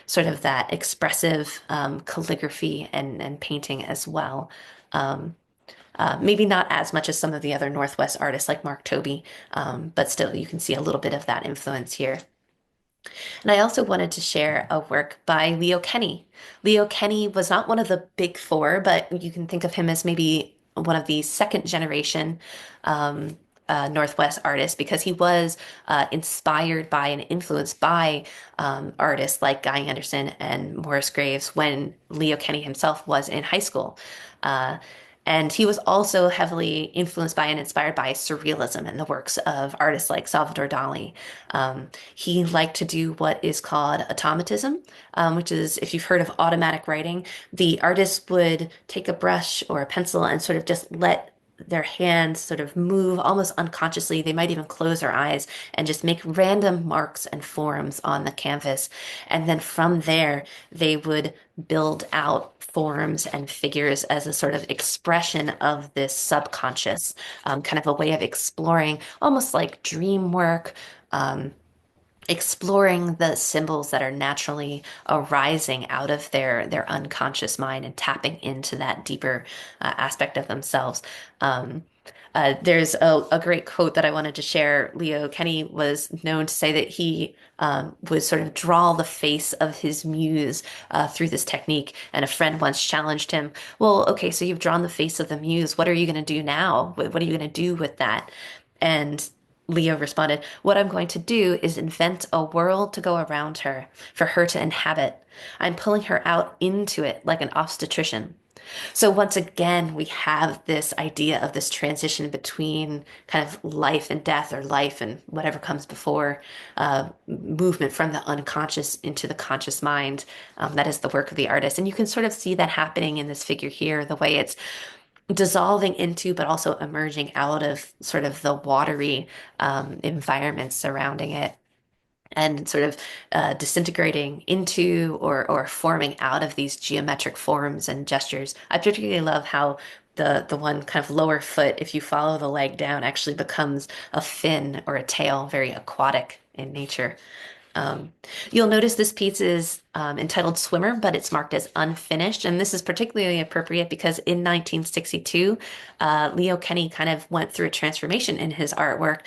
sort of that expressive calligraphy and painting as well. Um, Maybe not as much as some of the other Northwest artists like Mark Toby, but still you can see a little bit of that influence here. And I also wanted to share a work by Leo Kenny. Leo Kenny was not one of the big four, but you can think of him as maybe one of the second generation Northwest artists, because he was inspired by and influenced by artists like Guy Anderson and Morris Graves when Leo Kenny himself was in high school. Uh, and he was also heavily influenced by and inspired by surrealism and the works of artists like Salvador Dali. He liked to do what is called automatism, which is, if you've heard of automatic writing, the artist would take a brush or a pencil and sort of just let their hands sort of move almost unconsciously. They might even close their eyes and just make random marks and forms on the canvas. And then from there, they would build out forms and figures as a sort of expression of this subconscious, kind of a way of exploring, almost like dream work. Exploring the symbols that are naturally arising out of their unconscious mind and tapping into that deeper aspect of themselves. There's a great quote that I wanted to share. Leo Kenny was known to say that he would sort of draw the face of his muse through this technique. And a friend once challenged him, well, okay, so you've drawn the face of the muse. What are you going to do now? What are you going to do with that? And Leo responded, what I'm going to do is invent a world to go around her, for her to inhabit. I'm pulling her out into it like an obstetrician. So once again, we have this idea of this transition between kind of life and death, or life and whatever comes before, movement from the unconscious into the conscious mind. That is the work of the artist. And you can sort of see that happening in this figure here, the way it's dissolving into, but also emerging out of sort of the watery environment surrounding it, and sort of disintegrating into or forming out of these geometric forms and gestures. I particularly love how the one kind of lower foot, if you follow the leg down, actually becomes a fin or a tail, very aquatic in nature. Um, you'll notice this piece is entitled Swimmer, but it's marked as unfinished. And this is particularly appropriate because in 1962, Leo Kenny kind of went through a transformation in his artwork.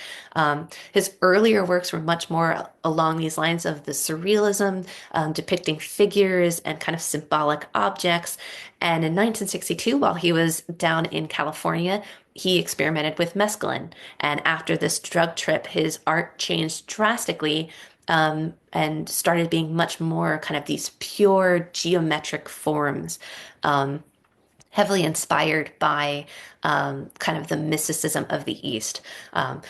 His earlier works were much more along these lines of the surrealism, depicting figures and kind of symbolic objects. And in 1962, while he was down in California, he experimented with mescaline. And after this drug trip, his art changed drastically, and started being much more kind of these pure geometric forms, um, heavily inspired by kind of the mysticism of the East,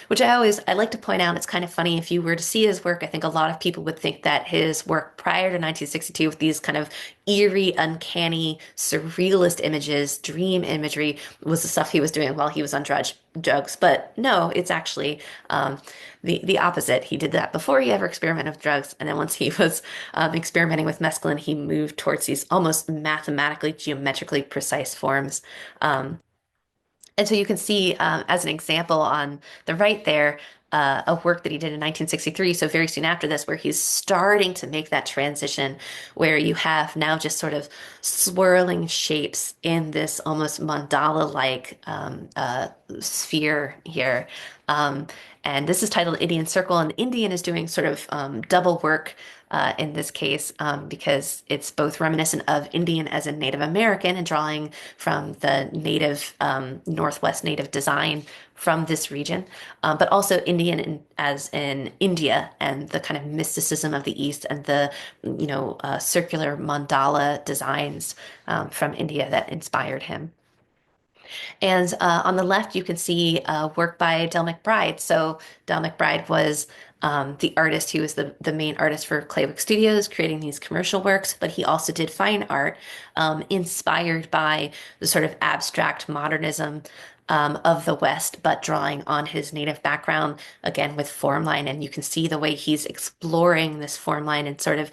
which I like to point out. It's kind of funny if you were to see his work. I think a lot of people would think that his work prior to 1962, with these kind of eerie, uncanny, surrealist images, dream imagery, was the stuff he was doing while he was on drugs. But no, it's actually the opposite. He did that before he ever experimented with drugs, and then once he was experimenting with mescaline, he moved towards these almost mathematically, geometrically precise forms. Um, and so you can see, as an example on the right there, a work that he did in 1963, so very soon after this, where he's starting to make that transition, where you have now just sort of swirling shapes in this almost mandala-like sphere here. Um, and this is titled Indian Circle, and Indian is doing sort of double work in this case, because it's both reminiscent of Indian as a Native American and drawing from the native, Northwest native design from this region, but also Indian as in India and the kind of mysticism of the East and the, circular mandala designs from India that inspired him. And on the left, you can see work by Del McBride. So Del McBride was the artist. He was the main artist for Claywick Studios, creating these commercial works, but he also did fine art inspired by the sort of abstract modernism of the West, but drawing on his native background, again with form line. And you can see the way he's exploring this form line and sort of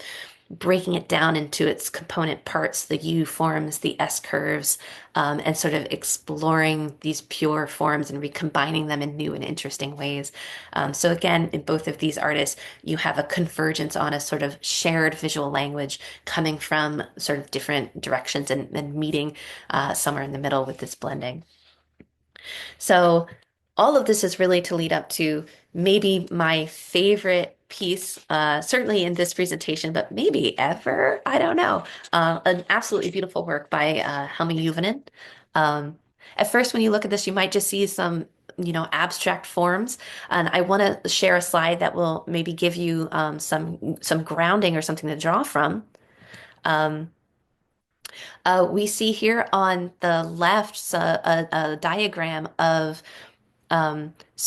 breaking it down into its component parts, the U forms, the S curves, and sort of exploring these pure forms and recombining them in new and interesting ways. So again, in both of these artists, you have a convergence on a sort of shared visual language coming from sort of different directions and meeting somewhere in the middle with this blending. So all of this is really to lead up to maybe my favorite piece, certainly in this presentation, but maybe ever. I don't know. An absolutely beautifuful work by Helmi Juvonen. Um, at first, when you look at this, you might just see some, abstract forms. And I want to share a slide that will maybe give you some grounding or something to draw from. Um, we see here on the left a diagram of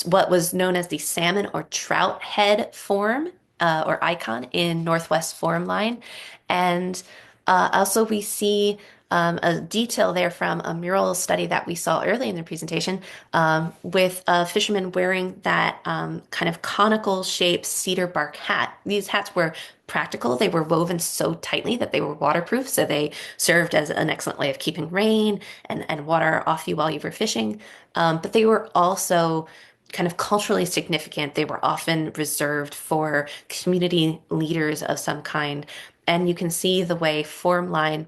what was known as the salmon or trout head form or icon in Northwest Form Line. And also we see a detail there from a mural study that we saw early in the presentation, with a fisherman wearing that kind of conical shaped cedar bark hat. These hats were practical. They were woven so tightly that they were waterproof, so they served as an excellent way of keeping rain and water off you while you were fishing. But they were also kind of culturally significant. They were often reserved for community leaders of some kind. And you can see the way form line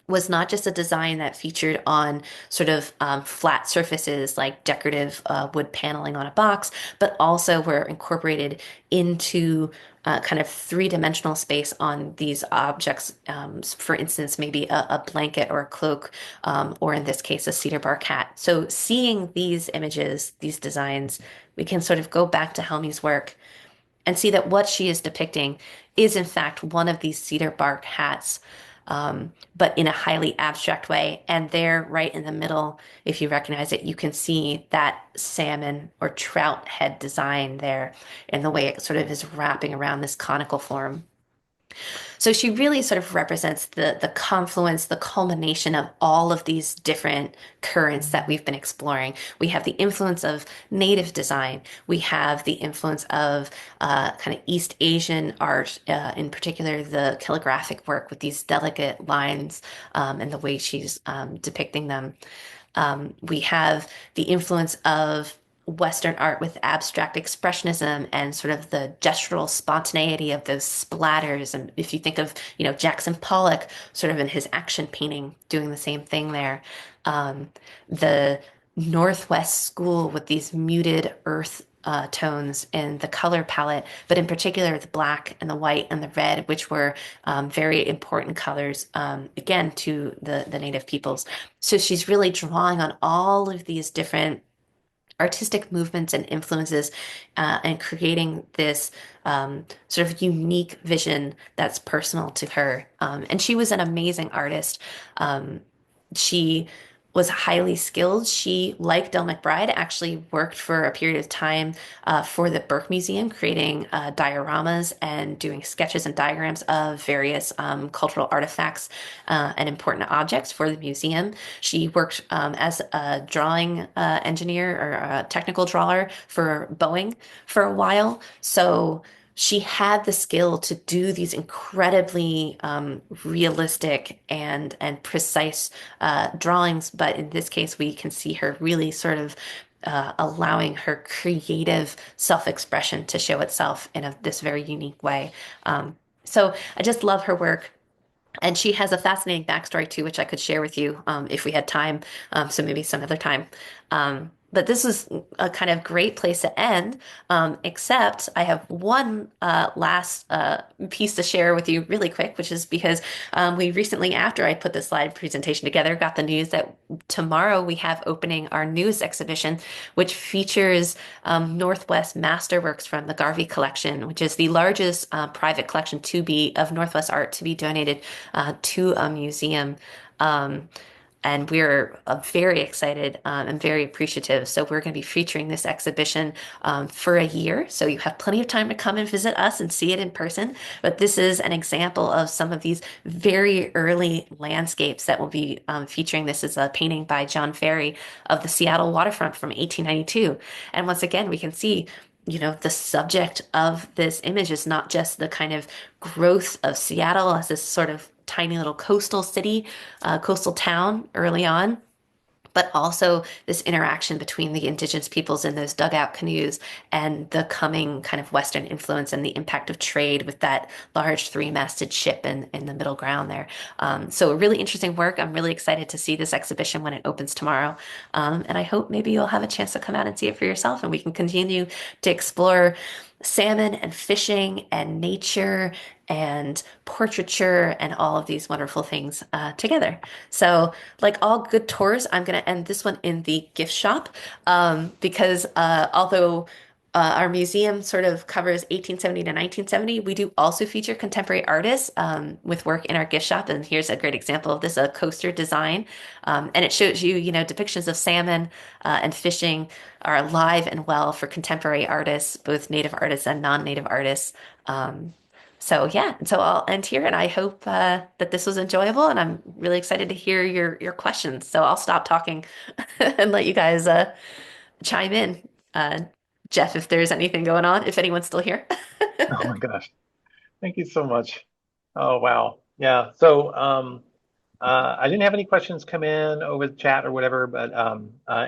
was not just a design that featured on sort of flat surfaces like decorative wood paneling on a box, but also were incorporated into kind of three-dimensional space on these objects. For instance, maybe a blanket or a cloak, or in this case, a cedar bark hat. So seeing these images, these designs, we can sort of go back to Helmi's work and see that what she is depicting is in fact one of these cedar bark hats, but in a highly abstract way. And there, right in the middle, if you recognize it, you can see that salmon or trout head design there and the way it sort of is wrapping around this conical form. So she really sort of represents the confluence, the culmination of all of these different currents that we've been exploring. We have the influence of native design. We have the influence of kind of East Asian art, in particular the calligraphic work with these delicate lines, and the way she's depicting them. We have the influence of Western art with abstract expressionism and sort of the gestural spontaneity of those splatters. And if you think of, Jackson Pollock sort of in his action painting doing the same thing there. The Northwest school with these muted earth tones in the color palette, but in particular the black and the white and the red, which were very important colors, again, to the native peoples. So she's really drawing on all of these different artistic movements and influences and creating this sort of unique vision that's personal to her. And she was an amazing artist. Um, she was highly skilled. She, like Del McBride, actually worked for a period of time for the Burke Museum, creating dioramas and doing sketches and diagrams of various cultural artifacts and important objects for the museum. She worked as a drawing engineer or a technical drawer for Boeing for a while. So she had the skill to do these incredibly realistic and precise drawings. But in this case, we can see her really sort of allowing her creative self-expression to show itself in this very unique way. So I just love her work. And she has a fascinating backstory too, which I could share with you if we had time. So maybe some other time. But this is a kind of great place to end, except I have one last piece to share with you really quick, which is because we recently, after I put the slide presentation together, got the news that tomorrow we have opening our newest exhibition, which features Northwest Masterworks from the Garvey Collection, which is the largest private collection to be of Northwest art to be donated to a museum. Um, and we're very excited and very appreciative. So we're going to be featuring this exhibition for a year. So you have plenty of time to come and visit us and see it in person. But this is an example of some of these very early landscapes that will be featuring. This is a painting by John Ferry of the Seattle waterfront from 1892. And once again, we can see the subject of this image is not just the kind of growth of Seattle as this sort of tiny little coastal city, coastal town early on, but also this interaction between the indigenous peoples in those dugout canoes and the coming kind of Western influence and the impact of trade with that large three-masted ship in the middle ground there. So a really interesting work. I'm really excited to see this exhibition when it opens tomorrow. And I hope maybe you'll have a chance to come out and see it for yourself and we can continue to explore salmon and fishing and nature and portraiture and all of these wonderful things together. So, like all good tours, I'm going to end this one in the gift shop because although our museum sort of covers 1870 to 1970, we do also feature contemporary artists with work in our gift shop. And here's a great example of this, a coaster design. And it shows you, depictions of salmon and fishing are alive and well for contemporary artists, both native artists and non-native artists. So yeah, so I'll end here, and I hope that this was enjoyable, and I'm really excited to hear your questions. So I'll stop talking and let you guys chime in. Uh, Jeff, if there's anything going on, if anyone's still here. Oh my gosh. Thank you so much. Oh wow. Yeah. So I didn't have any questions come in over the chat or whatever, but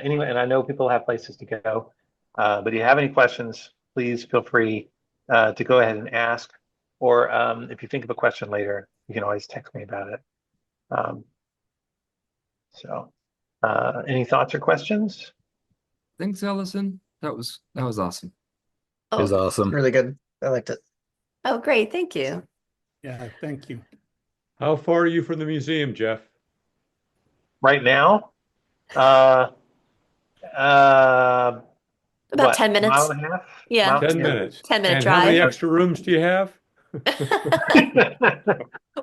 anyway, and I know people have places to go. But if you have any questions, please feel free to go ahead and ask. Or if you think of a question later, you can always text me about it. Um, so any thoughts or questions? Thanks, Allison. That was awesome. It was Oh, awesome. Really good. I liked it. oh, great. Thank you. Yeah, thank you. How far are you from the museum, Jeff? Right now, uh, uh, About what, 10 minutes. mile and a half? Yeah. Mile- 10 minutes. 10-minute And how many drive. extra rooms do you have?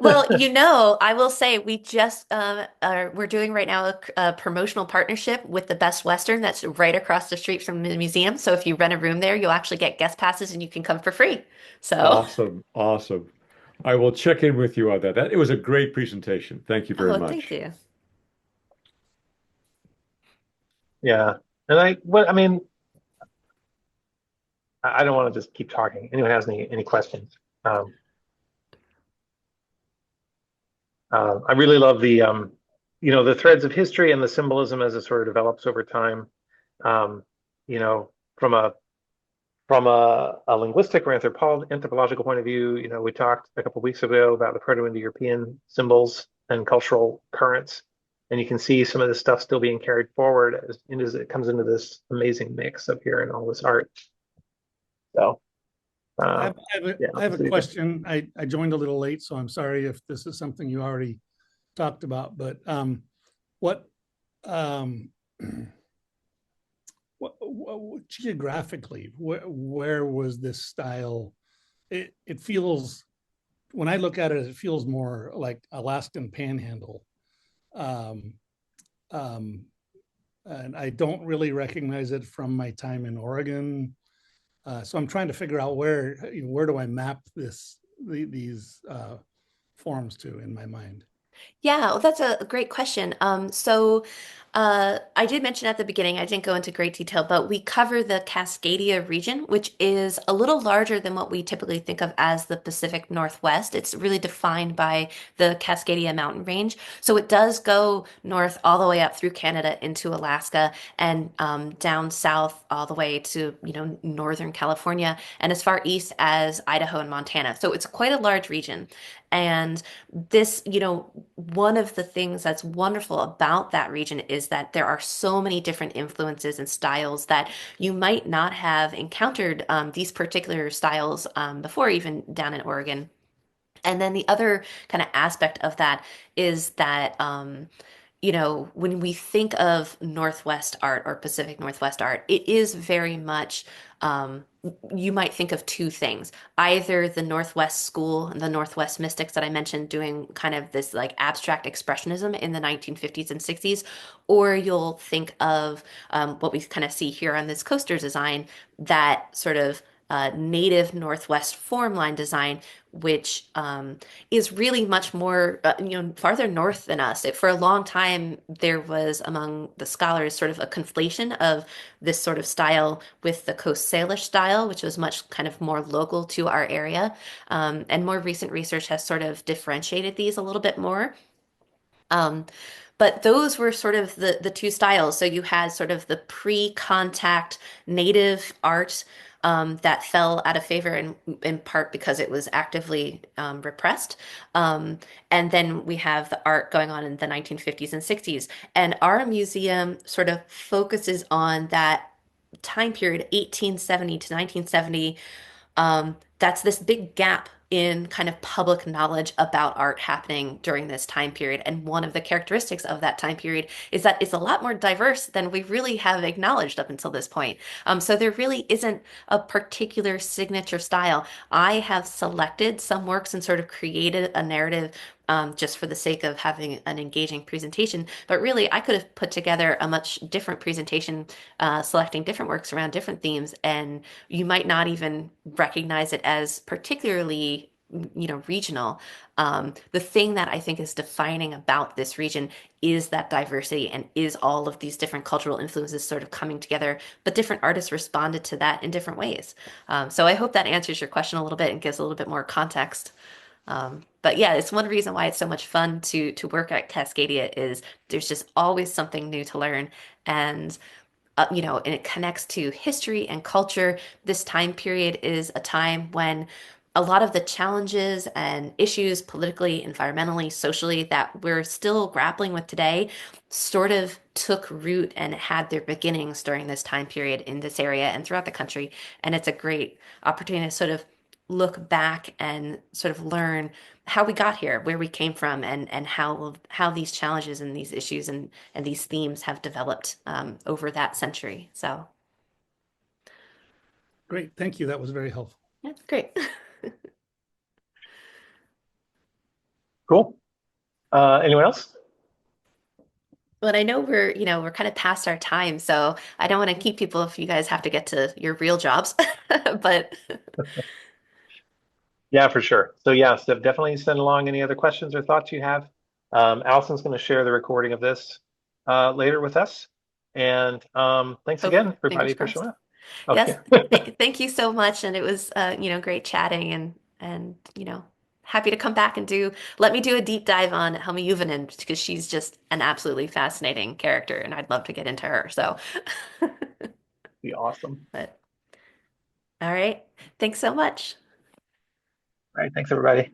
Well, I will say we just we're doing right now a promotional partnership with the Best Western that's right across the street from the museum. So if you rent a room there, you'll actually get guest passes and you can come for free. So, Awesome. Awesome. I will check in with you on that. It was a great presentation. Thank you very oh, much. thank you. Yeah. And I mean, I don't want to just keep talking. Anyone has any questions? I really love the threads of history and the symbolism as it sort of develops over time. from a linguistic or anthropological point of view, we talked a couple of weeks ago about the Proto-Indo-European symbols and cultural currents, and you can see some of this stuff still being carried forward as it comes into this amazing mix up here in all this art. So, yeah, I have let's a see. question. I joined a little late, so I'm sorry if this is something you already talked about, but what, um, geographically, where was this style? It feels, when I look at it, it feels more like Alaskan Panhandle. Um, um, and I don't really recognize it from my time in Oregon. So I'm trying to figure out where do I map these forms to in my mind. Yeah, well, that's a great question. I did mention at the beginning, I didn't go into great detail, but we cover the Cascadia region, which is a little larger than what we typically think of as the Pacific Northwest. It's really defined by the Cascadia mountain range. So it does go north all the way up through Canada into Alaska and down south all the way to, northern California and as far east as Idaho and Montana. So it's quite a large region. And this, one of the things that's wonderful about that region is that there are so many different influences and styles that you might not have encountered these particular styles before, even down in Oregon. And then the other kind of aspect of that is that when we think of Northwest art or Pacific Northwest art, it is very much, you might think of two things. Either the Northwest school and the Northwest mystics that I mentioned doing kind of this like abstract expressionism in the 1950s and 60s, or you'll think of what we kind of see here on this coaster design, that sort of native Northwest form line design, which is really much more, farther north than us. For a long time, there was among the scholars sort of a conflation of this sort of style with the Coast Salish style, which was much kind of more local to our area. And more recent research has sort of differentiated these a little bit more. Um, but those were sort of the two styles. So you had sort of the pre-contact native art that fell out of favor in part because it was actively repressed. And then we have the art going on in the 1950s and 60s. And our museum sort of focuses on that time period, 1870 to 1970. That's this big gap in kind of public knowledge about art happening during this time period. And one of the characteristics of that time period is that it's a lot more diverse than we really have acknowledged up until this point. So there really isn't a particular signature style. I have selected some works and sort of created a narrative just for the sake of having an engaging presentation. But really, I could have put together a much different presentation, selecting different works around different themes, and you might not even recognize it as particularly, regional. The thing that I think is defining about this region is that diversity and is all of these different cultural influences sort of coming together, but different artists responded to that in different ways. So I hope that answers your question a little bit and gives a little bit more context. But yeah, it's one reason why it's so much fun to work at Cascadia is there's just always something new to learn. And and it connects to history and culture. This time period is a time when a lot of the challenges and issues politically, environmentally, socially that we're still grappling with today sort of took root and had their beginnings during this time period in this area and throughout the country. And it's a great opportunity to sort of look back and sort of learn how we got here, where we came from, and how these challenges and these issues and these themes have developed over that century. So Great, thank you. That was very helpful. yeah, great. Cool. Anyone else? But I know we're kind of past our time, so I don't want to keep people if you guys have to get to your real jobs. But Yeah, for sure. So yeah, so definitely send along any other questions or thoughts you have. Allison's going to share the recording of this later with us. And thanks again, hopefully, fingers everybody, for crossed. showing up. Oh, Yes, yeah. thank you so much, and it was great chatting and happy to come back and let me do a deep dive on Helmi Juvonen because she's just an absolutely fascinating character, and I'd love to get into her. So Be awesome. But all right. Thanks so much. All right, thanks everybody.